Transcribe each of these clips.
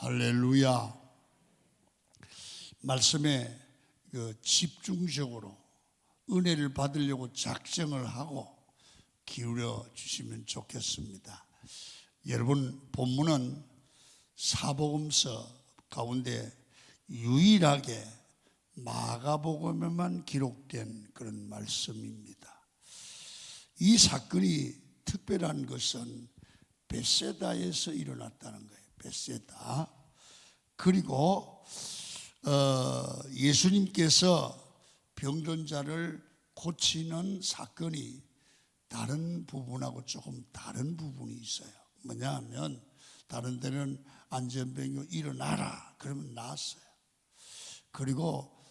할렐루야. 말씀에 집중적으로 은혜를 받으려고 작정을 하고 기울여 주시면 좋겠습니다. 여러분, 본문은 사복음서 가운데 유일하게 마가복음에만 기록된 그런 말씀입니다. 이 사건이 특별한 것은 벳세다에서 일어났다는 거예요. 벳세다. 그리고 예수님께서 병든 자를 고치는 사건이 다른 부분하고 조금 다른 부분이 있어요. 뭐냐 하면 다른 데는 안전병이 일어나라 그러면 나았어요. 그리고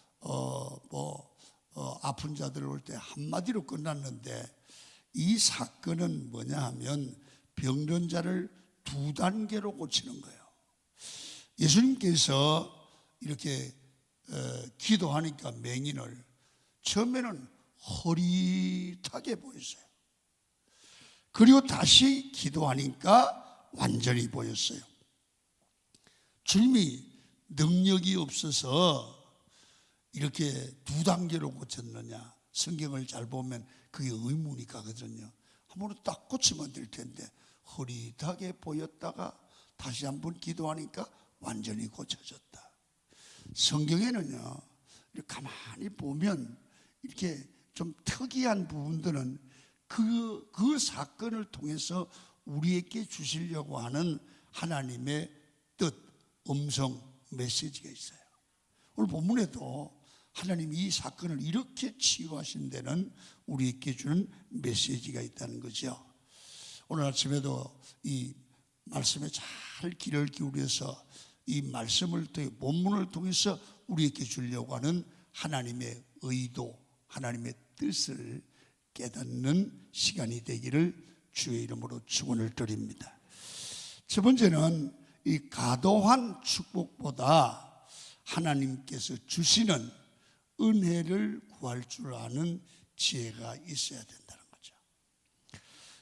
아픈 자들 올 때 한마디로 끝났는데, 이 사건은 뭐냐 하면 병든 자를 두 단계로 고치는 거예요. 예수님께서 이렇게 기도하니까 맹인을 처음에는 허릿하게 보였어요. 그리고 다시 기도하니까 완전히 보였어요. 주님이 능력이 없어서 이렇게 두 단계로 고쳤느냐, 성경을 잘 보면 그게 의문이 가거든요. 한 번은 딱 고치면 될 텐데 허릿하게 보였다가 다시 한번 기도하니까 완전히 고쳐졌다. 성경에는요, 가만히 보면 이렇게 좀 특이한 부분들은 그 사건을 통해서 우리에게 주시려고 하는 하나님의 뜻, 음성, 메시지가 있어요. 오늘 본문에도 하나님이 이 사건을 이렇게 치유하신 데는 우리에게 주는 메시지가 있다는 거죠. 오늘 아침에도 이 말씀에 잘 귀를 기울여서 이 말씀을 통해 본문을 통해서 우리에게 주려고 하는 하나님의 의도, 하나님의 뜻을 깨닫는 시간이 되기를 주의 이름으로 축원을 드립니다. 첫 번째는 이 과도한 축복보다 하나님께서 주시는 은혜를 구할 줄 아는 지혜가 있어야 된다는 거죠.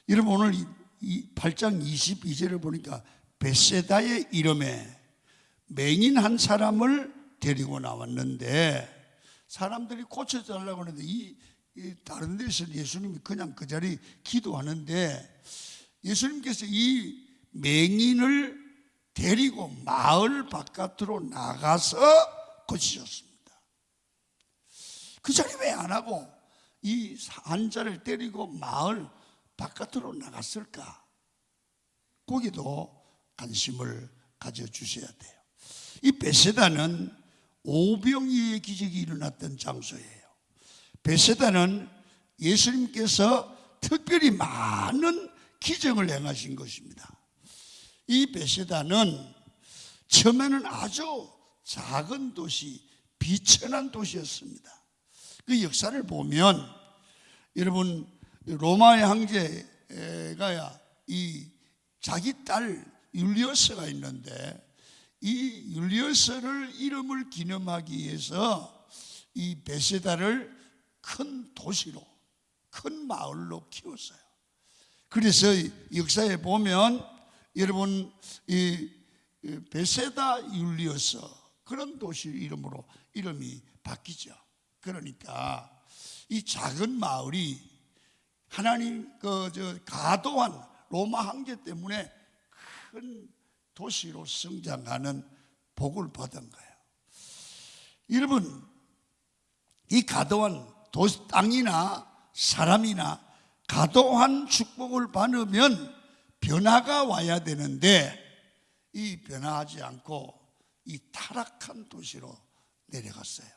여러분, 오늘 이 8장 22절을 보니까 벳세다의 이름에 맹인 한 사람을 데리고 나왔는데, 사람들이 고쳐달라고 하는데 이 다른 데서 예수님이 그냥 그 자리 기도하는데, 예수님께서 이 맹인을 데리고 마을 바깥으로 나가서 고치셨습니다. 그 자리 왜 안 하고 이 환자를 데리고 마을 바깥으로 나갔을까? 거기도 관심을 가져주셔야 돼요. 이 벳세다는 오병이의 기적이 일어났던 장소예요. 벳세다는 예수님께서 특별히 많은 기적을 행하신 것입니다. 이 벳세다는 처음에는 아주 작은 도시, 비천한 도시였습니다. 그 역사를 보면, 여러분, 로마의 황제가 이 자기 딸 율리어스가 있는데, 이 율리어스를 이름을 기념하기 위해서 이 벳세다를 큰 도시로, 큰 마을로 키웠어요. 그래서 역사에 보면 여러분, 이 벳세다 율리어스, 그런 도시 이름으로 이름이 바뀌죠. 그러니까 이 작은 마을이 하나님 과도한 로마 황제 때문에 큰 도시로 성장하는 복을 받은 거예요. 여러분, 이 과도한 땅이나 사람이나 과도한 축복을 받으면 변화가 와야 되는데, 이 변화하지 않고 이 타락한 도시로 내려갔어요.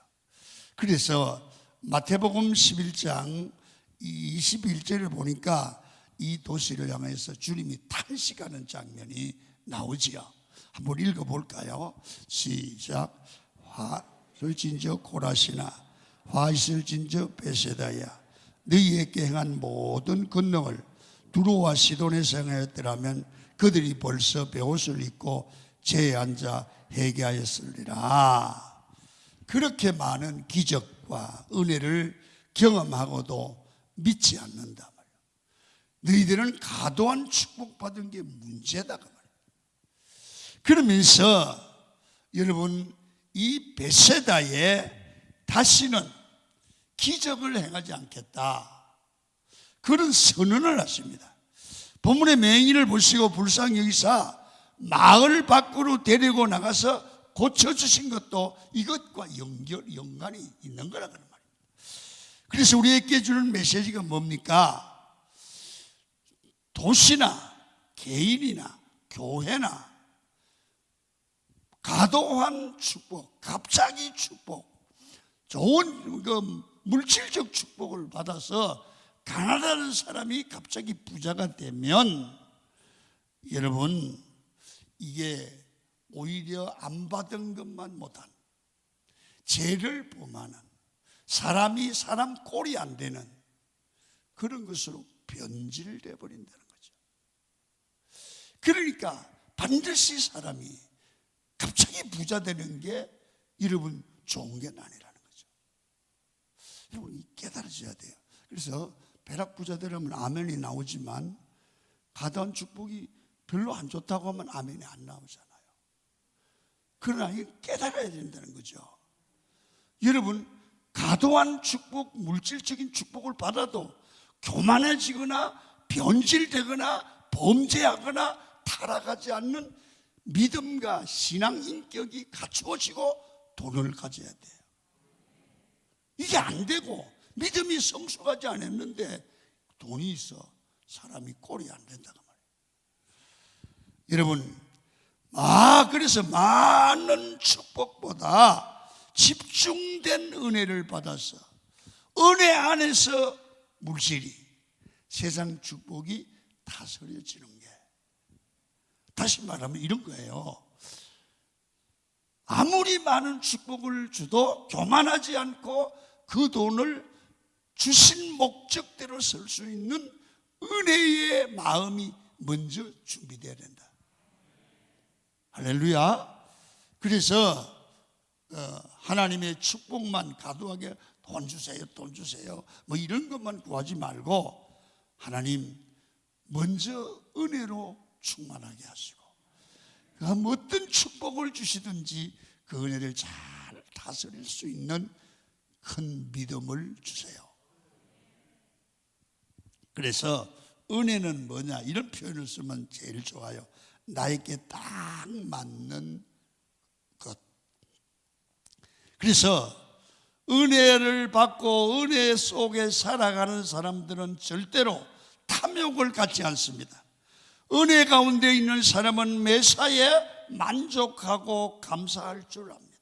그래서 마태복음 11장 21절을 보니까 이 도시를 향해서 주님이 탄식하는 장면이 나오지요. 한번 읽어볼까요? 시작. 화를 진저 고라시나 화 있을 진저 벳세다야, 너희에게 행한 모든 권능을 두로와 시돈에서 행하였더라면 그들이 벌써 베옷을 입고 제에 앉아 회개하였으리라. 그렇게 많은 기적과 은혜를 경험하고도 믿지 않는다 말이야. 너희들은 과도한 축복받은 게 문제다 그 말이야. 그러면서 여러분, 이 베세다에 다시는 기적을 행하지 않겠다, 그런 선언을 하십니다. 본문의 맹인을 보시고 불쌍히 여기사 마을 밖으로 데리고 나가서 고쳐주신 것도 이것과 연관이 있는 거라 그런 말입니다. 그래서 우리에게 주는 메시지가 뭡니까? 도시나 개인이나 교회나 과도한 축복, 갑자기 축복, 좋은 물질적 축복을 받아서 가난한 사람이 갑자기 부자가 되면 여러분, 이게 오히려 안 받은 것만 못한, 죄를 범하는, 사람이 사람 꼴이 안 되는 그런 것으로 변질돼 버린다는 거죠. 그러니까 반드시 사람이 갑자기 부자 되는 게 여러분 좋은 게 아니라는 거죠. 여러분 깨달으셔야 돼요. 그래서 벼락 부자 되려면 아멘이 나오지만 과도한 축복이 별로 안 좋다고 하면 아멘이 안 나오잖아요. 그러나 깨달아야 된다는 거죠. 여러분, 과도한 축복, 물질적인 축복을 받아도 교만해지거나 변질되거나 범죄하거나 타락하지 않는 믿음과 신앙 인격이 갖추어지고 돈을 가져야 돼요. 이게 안 되고 믿음이 성숙하지 않았는데 돈이 있어 사람이 꼴이 안 된다고 말이에요. 여러분, 그래서 많은 축복보다 집중된 은혜를 받아서 은혜 안에서 물질이, 세상 축복이 다스려지는 게, 다시 말하면 이런 거예요. 아무리 많은 축복을 줘도 교만하지 않고 그 돈을 주신 목적대로 쓸 수 있는 은혜의 마음이 먼저 준비되어야 된다. 할렐루야. 그래서 하나님의 축복만 과도하게 돈 주세요, 돈 주세요, 뭐 이런 것만 구하지 말고 하나님 먼저 은혜로 충만하게 하시고 어떤 축복을 주시든지 그 은혜를 잘 다스릴 수 있는 큰 믿음을 주세요. 그래서 은혜는 뭐냐, 이런 표현을 쓰면 제일 좋아요. 나에게 딱 맞는 것. 그래서 은혜를 받고 은혜 속에 살아가는 사람들은 절대로 탐욕을 갖지 않습니다. 은혜 가운데 있는 사람은 매사에 만족하고 감사할 줄 압니다.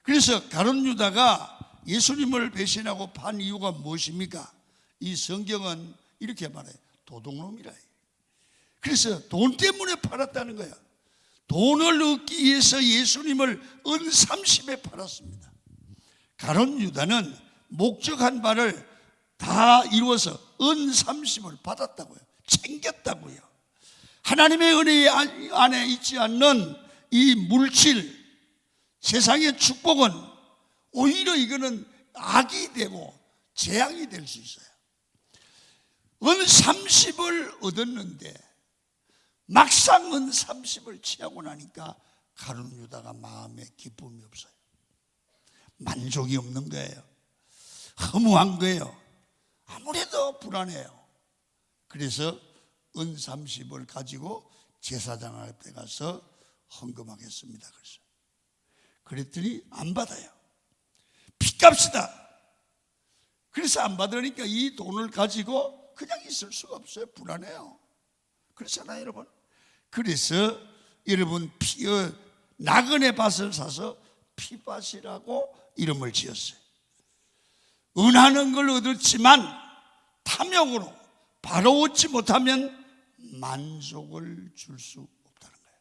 그래서 가룟 유다가 예수님을 배신하고 판 이유가 무엇입니까? 이 성경은 이렇게 말해요. 도둑놈이라. 그래서 돈 때문에 팔았다는 거야. 돈을 얻기 위해서 예수님을 은 30에 팔았습니다. 가룟 유다는 목적한 바를 다 이루어서 은 30을 받았다고요. 챙겼다고요. 하나님의 은혜 안에 있지 않는 이 물질, 세상의 축복은 오히려 이거는 악이 되고 재앙이 될 수 있어요. 은 30을 얻었는데 막상 은 30을 취하고 나니까 가룟 유다가 마음에 기쁨이 없어요. 만족이 없는 거예요. 허무한 거예요. 아무래도 불안해요. 그래서 은 30을 가지고 제사장 앞에 가서 헌금하겠습니다. 그랬더니 안 받아요. 빚값이다. 그래서 안 받으니까 이 돈을 가지고 그냥 있을 수가 없어요. 불안해요. 그렇잖아요, 여러분. 그래서 여러분 나그네 밭을 사서 피밭이라고 이름을 지었어요. 은하는 걸 얻었지만 탐욕으로 바로 얻지 못하면 만족을 줄 수 없다는 거예요.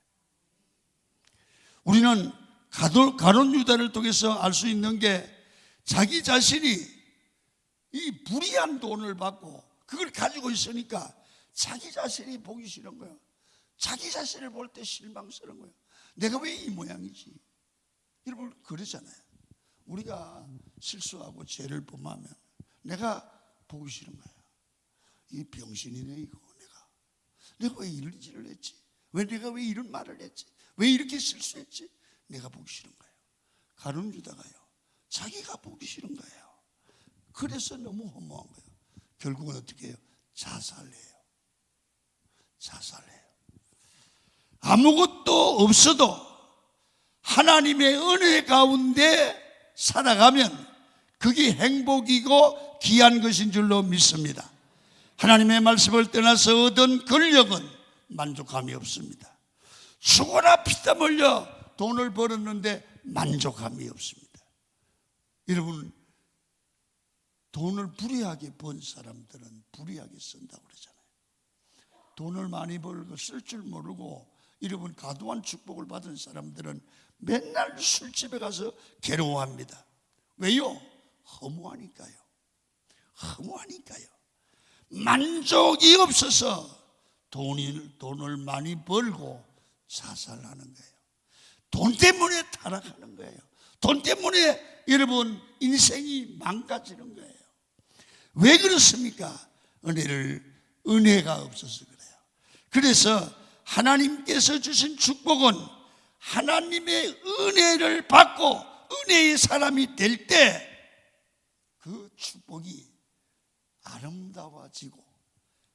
우리는 가룟 유다를 통해서 알 수 있는 게 자기 자신이 이 불의한 돈을 받고 그걸 가지고 있으니까 자기 자신이 보기 싫은 거예요. 자기 자신을 볼 때 실망스러운 거예요. 내가 왜 이 모양이지? 여러분 그러잖아요. 우리가 실수하고 죄를 범하면 내가 보기 싫은 거예요. 이 병신이네 이거. 내가 왜 이런 짓을 했지? 내가 왜 이런 말을 했지? 왜 이렇게 실수했지? 내가 보기 싫은 거예요. 가룟 유다가요, 자기가 보기 싫은 거예요. 그래서 너무 허무한 거예요. 결국은 어떻게 해요? 자살해요. 아무것도 없어도 하나님의 은혜 가운데 살아가면 그게 행복이고 귀한 것인 줄로 믿습니다. 하나님의 말씀을 떠나서 얻은 권력은 만족함이 없습니다. 죽어라 피땀 흘려 돈을 벌었는데 만족함이 없습니다. 여러분, 돈을 불의하게 번 사람들은 불의하게 쓴다고 그러잖아요. 돈을 많이 벌고 쓸 줄 모르고 여러분 과도한 축복을 받은 사람들은 맨날 술집에 가서 괴로워합니다. 왜요? 허무하니까요. 만족이 없어서 돈을 많이 벌고 자살하는 거예요. 돈 때문에 타락하는 거예요. 돈 때문에 여러분 인생이 망가지는 거예요. 왜 그렇습니까? 은혜가 없어서 그래요. 그래서 하나님께서 주신 축복은 하나님의 은혜를 받고 은혜의 사람이 될 때 그 축복이 아름다워지고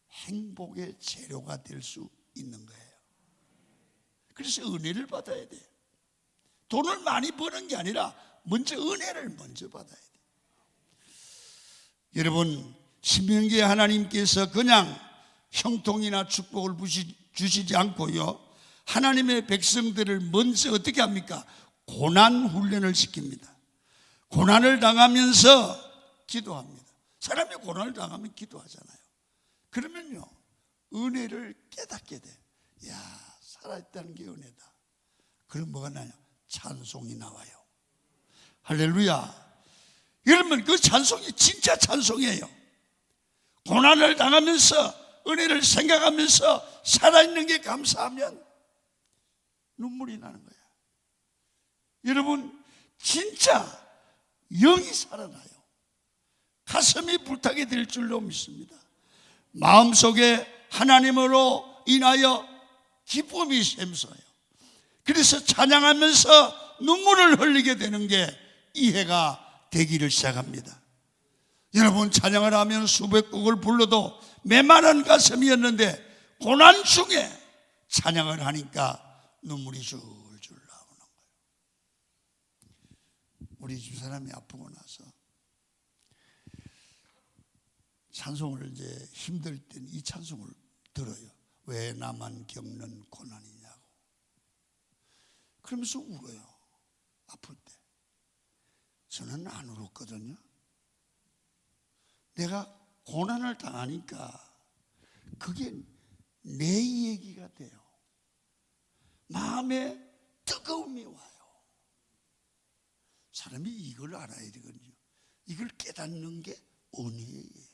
행복의 재료가 될 수 있는 거예요. 그래서 은혜를 받아야 돼요. 돈을 많이 버는 게 아니라 먼저 은혜를 먼저 받아야 돼요. 여러분, 신명기에 하나님께서 그냥 형통이나 축복을 주시지 않고요, 하나님의 백성들을 먼저 어떻게 합니까? 고난 훈련을 시킵니다. 고난을 당하면서 기도합니다. 사람이 고난을 당하면 기도하잖아요. 그러면요, 은혜를 깨닫게 돼. 야, 살아있다는 게 은혜다. 그럼 뭐가 나요? 찬송이 나와요. 할렐루야. 여러분, 그 찬송이 진짜 찬송이에요. 고난을 당하면서 은혜를 생각하면서 살아있는 게 감사하면 눈물이 나는 거야. 여러분, 진짜 영이 살아나요. 가슴이 불타게 될 줄로 믿습니다. 마음속에 하나님으로 인하여 기쁨이 샘솟아요. 그래서 찬양하면서 눈물을 흘리게 되는 게 이해가 되기를 시작합니다. 여러분, 찬양을 하면 수백 곡을 불러도 메마른 가슴이었는데 고난 중에 찬양을 하니까 눈물이 줄줄 나오는 거예요. 우리 집사람이 아프고 나서 찬송을 이제 힘들 땐 이 찬송을 들어요. 왜 나만 겪는 고난이냐고. 그러면서 울어요. 아플 때. 저는 안 울었거든요. 내가 고난을 당하니까 그게 내 얘기가 돼요. 마음에 뜨거움이 와요. 사람이 이걸 알아야 되거든요. 이걸 깨닫는 게 은혜예요.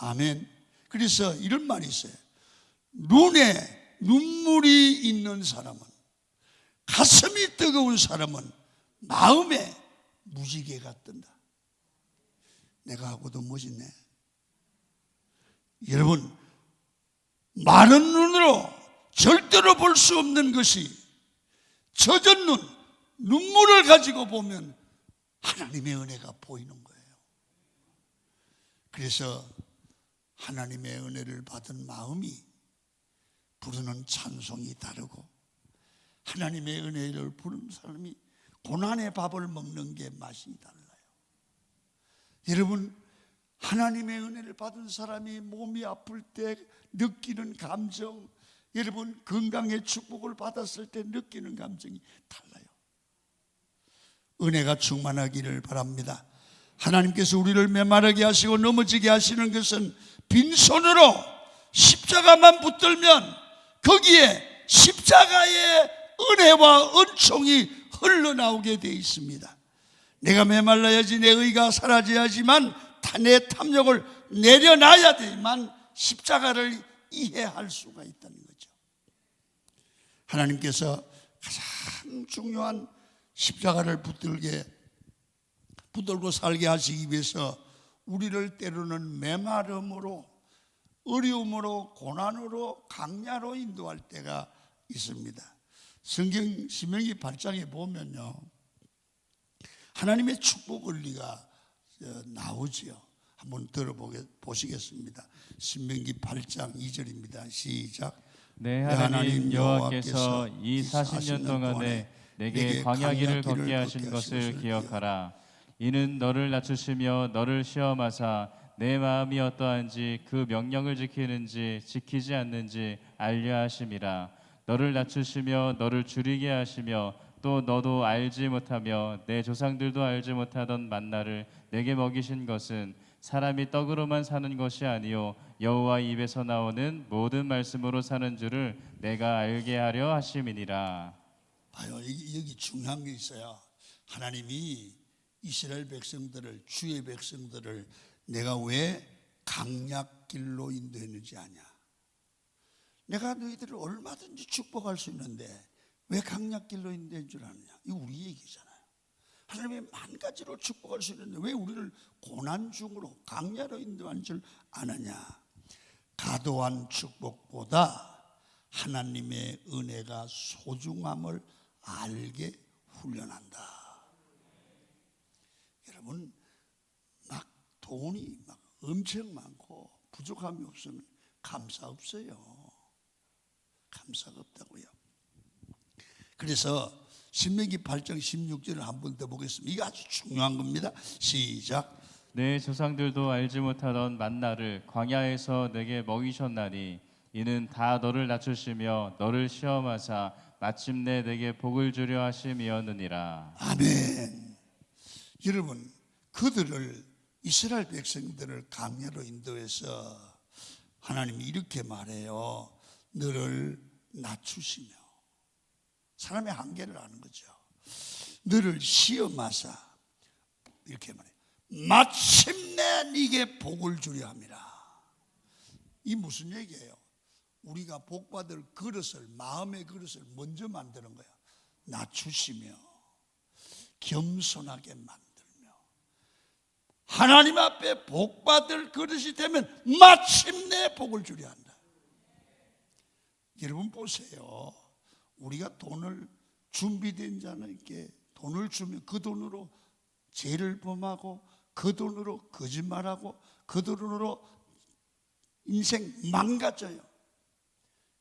아멘. 그래서 이런 말이 있어요. 눈에 눈물이 있는 사람은, 가슴이 뜨거운 사람은 마음에 무지개가 뜬다. 내가 하고도 멋있네. 여러분, 마른 눈으로 절대로 볼 수 없는 것이 젖은 눈물을 가지고 보면 하나님의 은혜가 보이는 거예요. 그래서 하나님의 은혜를 받은 마음이 부르는 찬송이 다르고, 하나님의 은혜를 부르는 사람이 고난의 밥을 먹는 게 맛이 달라요. 여러분, 하나님의 은혜를 받은 사람이 몸이 아플 때 느끼는 감정, 여러분 건강의 축복을 받았을 때 느끼는 감정이 달라요. 은혜가 충만하기를 바랍니다. 하나님께서 우리를 메마르게 하시고 넘어지게 하시는 것은 빈손으로 십자가만 붙들면 거기에 십자가의 은혜와 은총이 흘러나오게 되어 있습니다. 내가 메말라야지 내 의가 사라져야지만 내 탐욕을 내려놔야 되지만 십자가를 이해할 수가 있다는 거죠. 하나님께서 가장 중요한 십자가를 붙들고 살게 하시기 위해서 우리를 때로는 메마름으로, 어려움으로, 고난으로, 강야로 인도할 때가 있습니다. 성경 신명기 8장에 보면요, 하나님의 축복 원리가 나오지요. 한번 들어보시겠습니다. 신명기 8장 2절입니다. 시작. 내 하나님 여호와께서 이 40년 동안에 내게 광야길을 걷게 하신 것을 기억하라. 이는 너를 낮추시며 너를 시험하사 내 마음이 어떠한지 그 명령을 지키는지 지키지 않는지 알려 하심이라. 너를 낮추시며 너를 줄이게 하시며 또 너도 알지 못하며 내 조상들도 알지 못하던 만나를 내게 먹이신 것은 사람이 떡으로만 사는 것이 아니요 여호와 입에서 나오는 모든 말씀으로 사는 줄을 내가 알게 하려 하심이니라. 봐요, 여기 중요한 게 있어요. 하나님이 이스라엘 백성들을, 주의 백성들을 내가 왜 강약길로 인도했는지 아냐? 내가 너희들을 얼마든지 축복할 수 있는데 왜 강약길로 인도한 줄 아느냐? 이거 우리 얘기잖아요. 하나님의 만 가지로 축복할 수 있는데 왜 우리를 고난 중으로 강야로 인도한 줄 아느냐? 과도한 축복보다 하나님의 은혜가 소중함을 알게 훈련한다. 여러분, 막 돈이 막 엄청 많고 부족함이 없으면 감사 없어요. 감사가 없다고요. 그래서 신명기 8장 16절을 한번 더 보겠습니다. 이게 아주 중요한 겁니다. 시작. 내 조상들도 알지 못하던 만나를 광야에서 내게 먹이셨나니 이는 다 너를 낮추시며 너를 시험하사 마침내 내게 복을 주려 하심이었느니라. 아멘. 여러분, 그들을, 이스라엘 백성들을 광야로 인도해서 하나님이 이렇게 말해요. 너를 낮추시며, 사람의 한계를 아는 거죠. 너를 시험하사 이렇게 말해요. 마침내 네게 복을 주려 함이라. 이 무슨 얘기예요? 우리가 복받을 그릇을, 마음의 그릇을 먼저 만드는 거예요. 낮추시며 겸손하게 만들며 하나님 앞에 복받을 그릇이 되면 마침내 복을 주려 한다. 여러분 보세요. 우리가 돈을, 준비된 자에게 돈을 주면 그 돈으로 죄를 범하고 그 돈으로 거짓말하고 그 돈으로 인생 망가져요.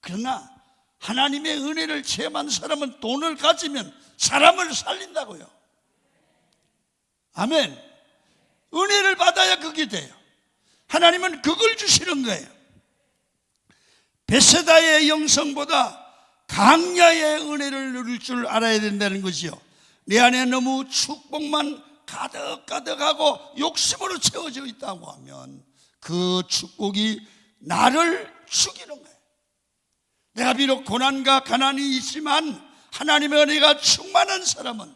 그러나 하나님의 은혜를 체험한 사람은 돈을 가지면 사람을 살린다고요. 아멘. 은혜를 받아야 그게 돼요. 하나님은 그걸 주시는 거예요. 베세다의 영성보다 강야의 은혜를 누릴 줄 알아야 된다는 것이요. 내 안에 너무 축복만 가득가득하고 욕심으로 채워져 있다고 하면 그 축복이 나를 죽이는 거예요. 내가 비록 고난과 가난이 있지만 하나님의 은혜가 충만한 사람은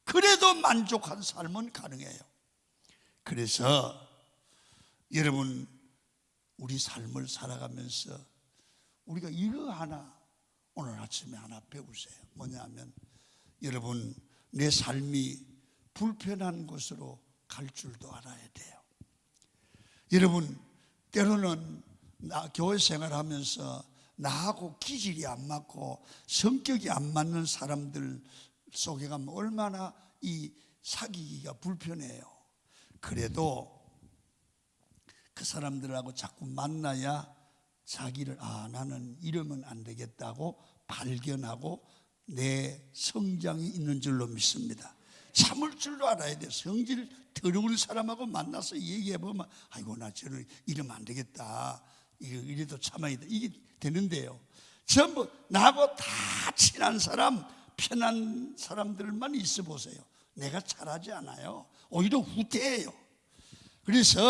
그래도 만족한 삶은 가능해요. 그래서 여러분, 우리 삶을 살아가면서 우리가 이거 하나 오늘 아침에 하나 배우세요. 뭐냐면 여러분, 내 삶이 불편한 곳으로 갈 줄도 알아야 돼요. 여러분, 때로는 교회 생활하면서 나하고 기질이 안 맞고 성격이 안 맞는 사람들 속에 가면 얼마나 이 사귀기가 불편해요. 그래도 그 사람들하고 자꾸 만나야 자기를, 나는 이러면 안 되겠다고 발견하고 내 성장이 있는 줄로 믿습니다. 참을 줄도 알아야 돼요. 성질 더러운 사람하고 만나서 얘기해보면 아이고 나 저를 이러면 안 되겠다, 이래도 참아야 돼, 이게 되는데요. 전부 나하고 다 친한 사람, 편한 사람들만 있어 보세요. 내가 잘하지 않아요. 오히려 후퇴해요. 그래서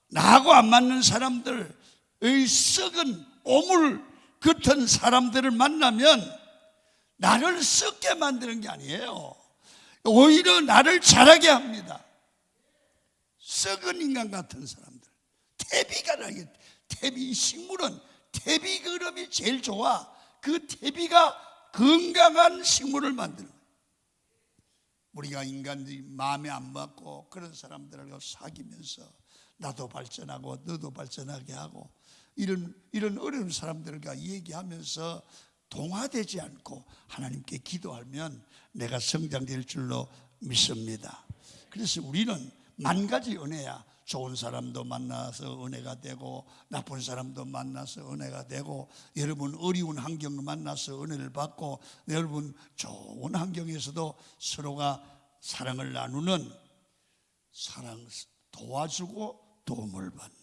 나하고 안 맞는 사람들의 썩은 오물 같은 사람들을 만나면 나를 썩게 만드는 게 아니에요. 오히려 나를 자라게 합니다. 썩은 인간 같은 사람들, 태비가 나게, 태비, 식물은 태비 그릇이 제일 좋아. 그 태비가 건강한 식물을 만드는 거예요. 우리가 인간들이 마음에 안 맞고 그런 사람들하고 사귀면서 나도 발전하고 너도 발전하게 하고 이런 어려운 사람들과 얘기하면서 동화되지 않고 하나님께 기도하면 내가 성장될 줄로 믿습니다. 그래서 우리는 만 가지 은혜야. 좋은 사람도 만나서 은혜가 되고 나쁜 사람도 만나서 은혜가 되고 여러분 어려운 환경을 만나서 은혜를 받고 여러분 좋은 환경에서도 서로가 사랑을 나누는 사랑 도와주고 도움을 받는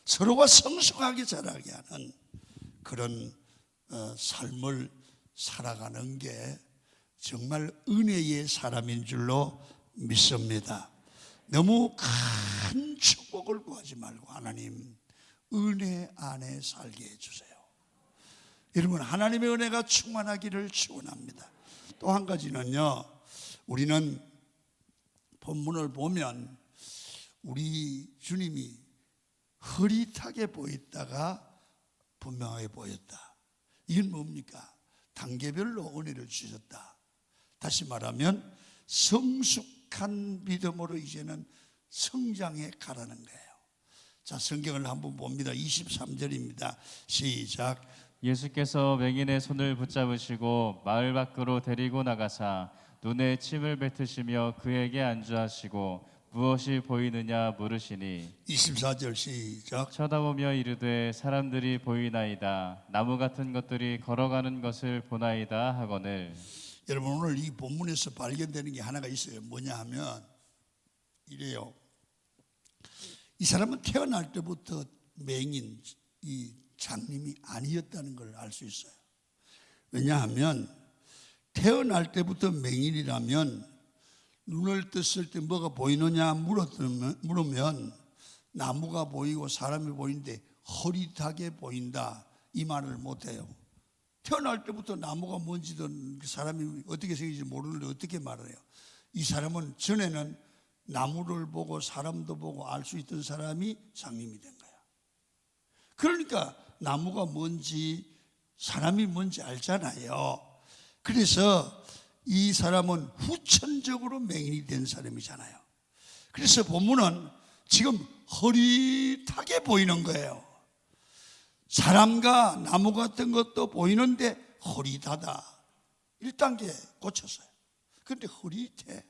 서로가 성숙하게 자라게 하는 그런 삶을 살아가는 게 정말 은혜의 사람인 줄로 믿습니다. 너무 큰 축복을 구하지 말고 하나님 은혜 안에 살게 해주세요. 여러분 하나님의 은혜가 충만하기를 축원합니다. 또 한 가지는요, 우리는 본문을 보면 우리 주님이 흐릿하게 보였다가 분명하게 보였다. 이건 뭡니까? 단계별로 은혜를 주셨다. 다시 말하면 성숙한 믿음으로 이제는 성장해 가라는 거예요. 자, 성경을 한번 봅니다. 23절입니다. 시작. 예수께서 맹인의 손을 붙잡으시고 마을 밖으로 데리고 나가사 눈에 침을 뱉으시며 그에게 안주하시고 무엇이 보이느냐 물으시니 24절 시작. 쳐다보며 이르되 사람들이 보이나이다. 나무 같은 것들이 걸어가는 것을 보나이다 하거늘. 여러분 오늘 이 본문에서 발견되는 게 하나가 있어요. 뭐냐 하면 이래요. 이 사람은 태어날 때부터 맹인, 이 장님이 아니었다는 걸 알 수 있어요. 왜냐하면 태어날 때부터 맹인이라면 눈을 떴을 때 뭐가 보이느냐 물으면 나무가 보이고 사람이 보이는데 허릿하게 보인다 이 말을 못해요. 태어날 때부터 나무가 뭔지든 사람이 어떻게 생긴지 모르는데 어떻게 말해요? 이 사람은 전에는 나무를 보고 사람도 보고 알 수 있던 사람이 장님이 된 거야. 그러니까 나무가 뭔지 사람이 뭔지 알잖아요. 그래서 이 사람은 후천적으로 맹인이 된 사람이잖아요. 그래서 본문은 지금 허릿하게 보이는 거예요. 사람과 나무 같은 것도 보이는데 허릿하다. 1단계 고쳤어요. 그런데 허릿해.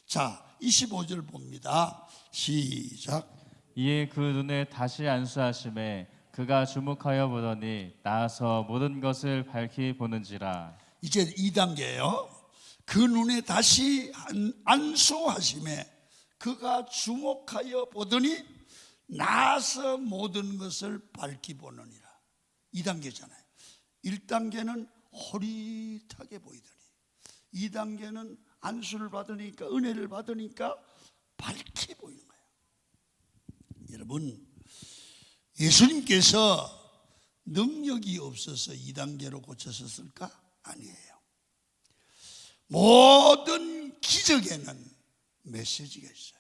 자, 25절 봅니다. 시작. 이에 그 눈에 다시 안수하심에 그가 주목하여 보더니 나아서 모든 것을 밝히 보는지라. 이제 2단계예요. 그 눈에 다시 안수하심에 그가 주목하여 보더니 나서 모든 것을 밝히 보느니라. 2단계잖아요. 1단계는 호릿하게 보이더니 2단계는 안수를 받으니까 은혜를 받으니까 밝히 보이는 거예요. 여러분 예수님께서 능력이 없어서 2단계로 고쳤었을까? 아니에요. 모든 기적에는 메시지가 있어요.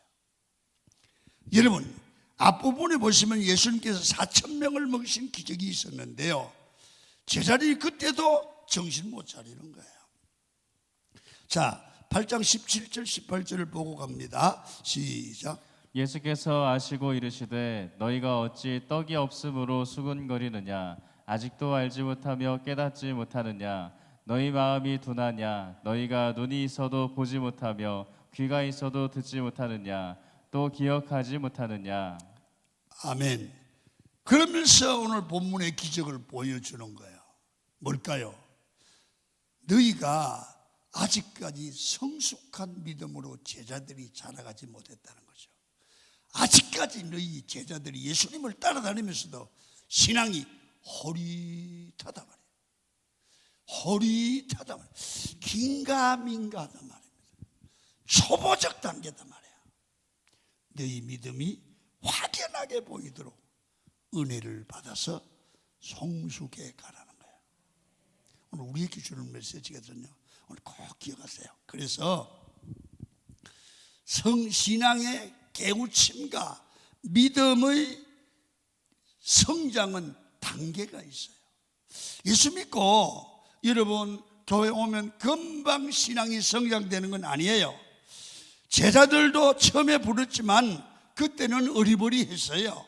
여러분 앞부분에 보시면 예수님께서 4,000명을 먹이신 기적이 있었는데요, 제자들이 그때도 정신 못 차리는 거예요. 자, 8장 17절 18절을 보고 갑니다. 시작. 예수께서 아시고 이르시되 너희가 어찌 떡이 없으므로 수군거리느냐. 아직도 알지 못하며 깨닫지 못하느냐. 너희 마음이 둔하냐. 너희가 눈이 있어도 보지 못하며 귀가 있어도 듣지 못하느냐. 또 기억하지 못하느냐. 아멘. 그러면서 오늘 본문의 기적을 보여주는 거예요. 뭘까요? 너희가 아직까지 성숙한 믿음으로 제자들이 자라가지 못했다는 거죠. 아직까지 너희 제자들이 예수님을 따라다니면서도 신앙이 호릿하다 말이에요. 호릿하다 말이에요. 긴가민가하단 말입니다. 초보적 단계다 말이에요. 너희 믿음이 확연하게 보이도록 은혜를 받아서 성숙해 가라는 거예요. 오늘 우리에게 주는 메시지거든요. 오늘 꼭 기억하세요. 그래서 신앙의 깨우침과 믿음의 성장은 단계가 있어요. 예수 믿고 여러분 교회 오면 금방 신앙이 성장되는 건 아니에요. 제자들도 처음에 부르지만 그때는 어리버리했어요.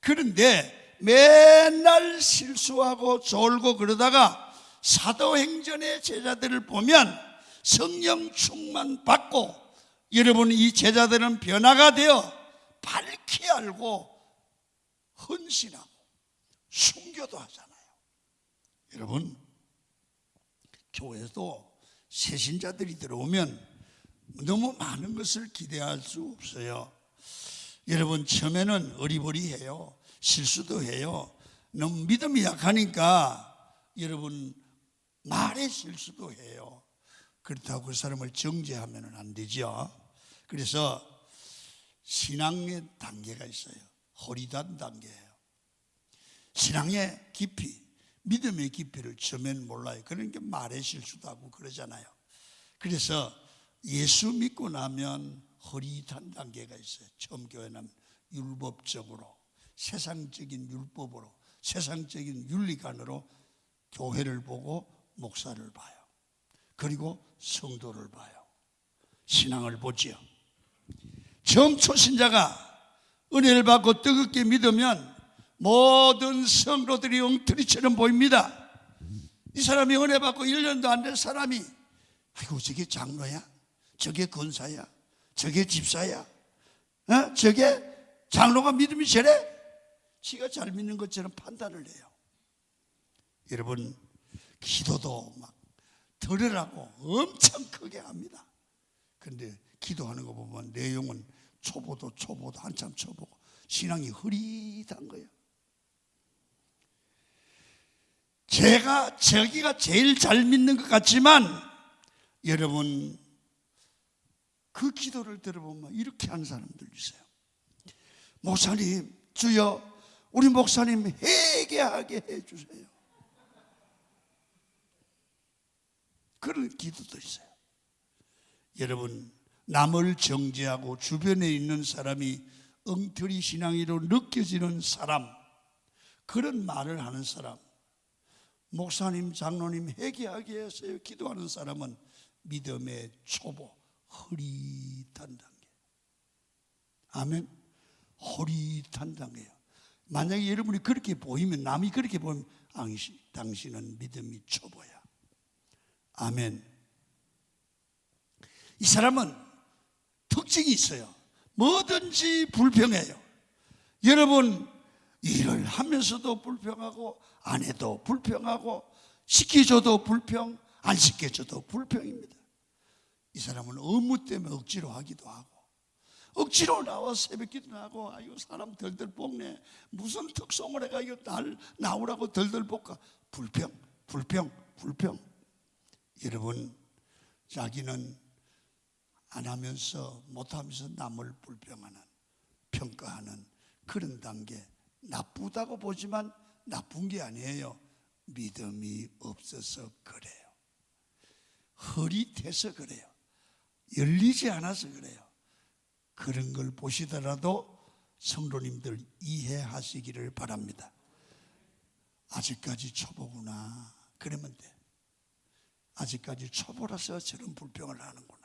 그런데 맨날 실수하고 졸고 그러다가 사도행전의 제자들을 보면 성령 충만 받고 여러분 이 제자들은 변화가 되어 밝히 알고 헌신하고 순교도 하잖아요. 여러분 교회도 새신자들이 들어오면 너무 많은 것을 기대할 수 없어요. 여러분 처음에는 어리버리해요. 실수도 해요. 너무 믿음이 약하니까 여러분 말에 실수도 해요. 그렇다고 그 사람을 정죄하면 안 되죠. 그래서 신앙의 단계가 있어요. 허리단 단계예요. 신앙의 깊이, 믿음의 깊이를 처음엔 몰라요. 그러니까 말에 실수도 하고 그러잖아요. 그래서 예수 믿고 나면 허리단 단계가 있어요. 처음 교회는 율법적으로, 세상적인 율법으로, 세상적인 윤리관으로 교회를 보고 목사를 봐요. 그리고 성도를 봐요. 신앙을 보지요. 처음 초신자가 은혜를 받고 뜨겁게 믿으면 모든 성도들이 엉터리처럼 보입니다. 이 사람이 은혜 받고 1년도 안 된 사람이 아이고 저게 장로야? 저게 권사야? 저게 집사야? 저게 장로가 믿음이 저래? 지가 잘 믿는 것처럼 판단을 해요. 여러분 기도도 막 들으라고 엄청 크게 합니다. 그런데 기도하는 거 보면 내용은 초보도 한참 초보고 신앙이 흐릿한 거예요. 저기가 제일 잘 믿는 것 같지만 여러분 그 기도를 들어보면 이렇게 하는 사람들 있어요. 목사님 주여 우리 목사님 회개하게 해주세요. 그런 기도도 있어요. 여러분 남을 정죄하고 주변에 있는 사람이 엉터리 신앙이로 느껴지는 사람, 그런 말을 하는 사람, 목사님 장로님 회개하게 해서요 기도하는 사람은 믿음의 초보, 흐릿한 단계. 아멘. 흐릿한 단계예요. 만약에 여러분이 그렇게 보이면, 남이 그렇게 보면 당신은 믿음이 초보야. 아멘. 이 사람은 특징이 있어요. 뭐든지 불평해요. 여러분 일을 하면서도 불평하고 안 해도 불평하고 시켜줘도 불평, 안 시켜줘도 불평입니다. 이 사람은 업무 때문에 억지로 하기도 하고 억지로 나와 새벽기도 하고 아이고 사람 덜덜 볶네. 무슨 특송을 해가 이거 날 나오라고 덜덜 볶아. 불평. 여러분 자기는 안 하면서 못하면서 남을 불평하는, 평가하는 그런 단계, 나쁘다고 보지만 나쁜 게 아니에요. 믿음이 없어서 그래요. 흐릿해서 그래요. 열리지 않아서 그래요. 그런 걸 보시더라도 성도님들 이해하시기를 바랍니다. 아직까지 초보구나 그러면 돼. 아직까지 초보라서 저런 불평을 하는구나.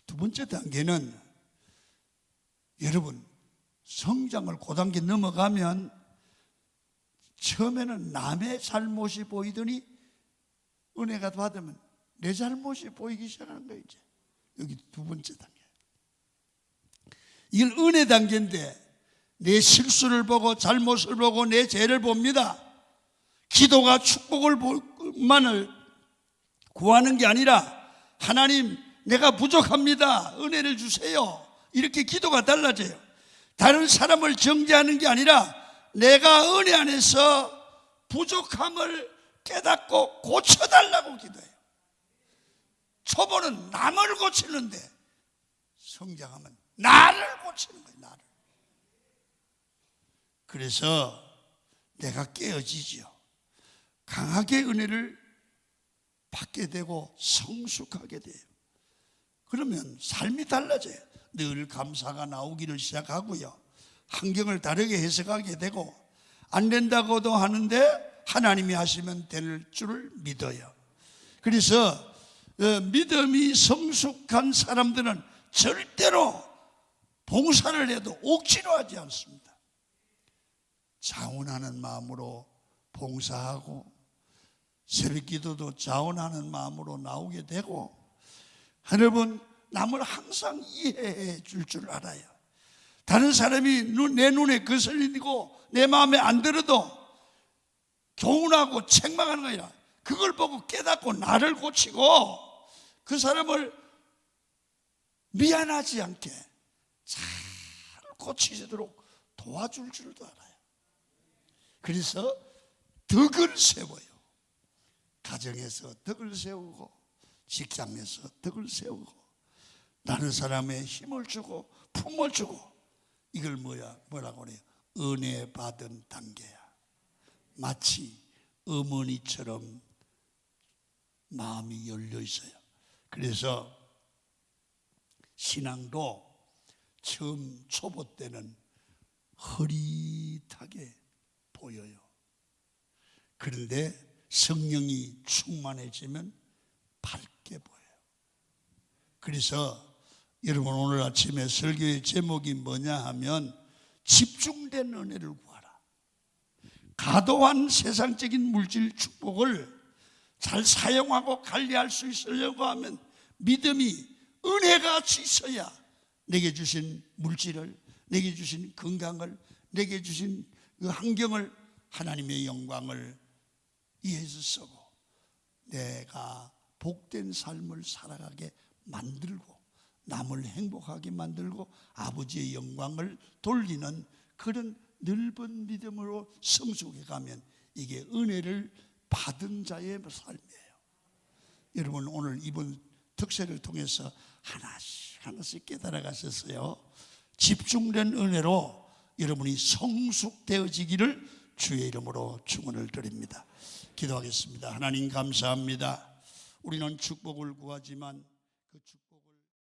두 번째 단계는 여러분 성장을 고단계 넘어가면 처음에는 남의 잘못이 보이더니 은혜가 받으면 내 잘못이 보이기 시작하는 거예요. 이제 여기 두 번째 단계. 이건 은혜 단계인데 내 실수를 보고 잘못을 보고 내 죄를 봅니다. 기도가 축복을만을 구하는 게 아니라 하나님 내가 부족합니다. 은혜를 주세요. 이렇게 기도가 달라져요. 다른 사람을 정죄하는 게 아니라 내가 은혜 안에서 부족함을 깨닫고 고쳐달라고 기도해요. 초보는 남을 고치는데 성장하면 나를 고치는 거예요. 나를. 그래서 내가 깨어지죠. 강하게 은혜를 받게 되고 성숙하게 돼요. 그러면 삶이 달라져요. 늘 감사가 나오기를 시작하고요. 환경을 다르게 해석하게 되고 안 된다고도 하는데 하나님이 하시면 될 줄 믿어요. 그래서 믿음이 성숙한 사람들은 절대로 봉사를 해도 억지로 하지 않습니다. 자원하는 마음으로 봉사하고 새벽기도도 자원하는 마음으로 나오게 되고, 여러분 남을 항상 이해해 줄 알아요. 다른 사람이 내 눈에 거슬리고 내 마음에 안 들어도 교훈하고 책망하는 거 아니라 그걸 보고 깨닫고 나를 고치고 그 사람을 미안하지 않게 잘 고치도록 도와줄 줄도 알아요. 그래서 덕을 세워요. 가정에서 덕을 세우고 직장에서 덕을 세우고 다른 사람의 힘을 주고 품을 주고, 이걸 뭐라고 그래요? 은혜 받은 단계야. 마치 어머니처럼 마음이 열려 있어요. 그래서 신앙도 처음 초보 때는 흐릿하게 보여요. 그런데 성령이 충만해지면 밝게 보여요. 그래서 여러분 오늘 아침에 설교의 제목이 뭐냐 하면 집중된 은혜를 구하라. 과도한 세상적인 물질 축복을 잘 사용하고 관리할 수 있으려고 하면 믿음이 은혜가 같이 있어야 내게 주신 물질을, 내게 주신 건강을, 내게 주신 그 환경을 하나님의 영광을 위해서 쓰고 내가 복된 삶을 살아가게 만들고 남을 행복하게 만들고 아버지의 영광을 돌리는 그런 넓은 믿음으로 성숙해 가면 이게 은혜를 받은 자의 삶이에요. 여러분 오늘 이번 특세를 통해서 하나씩 깨달아 가셨어요. 집중된 은혜로 여러분이 성숙되어지기를 주의 이름으로 축원을 드립니다. 기도하겠습니다. 하나님 감사합니다. 우리는 축복을 구하지만 그 축복을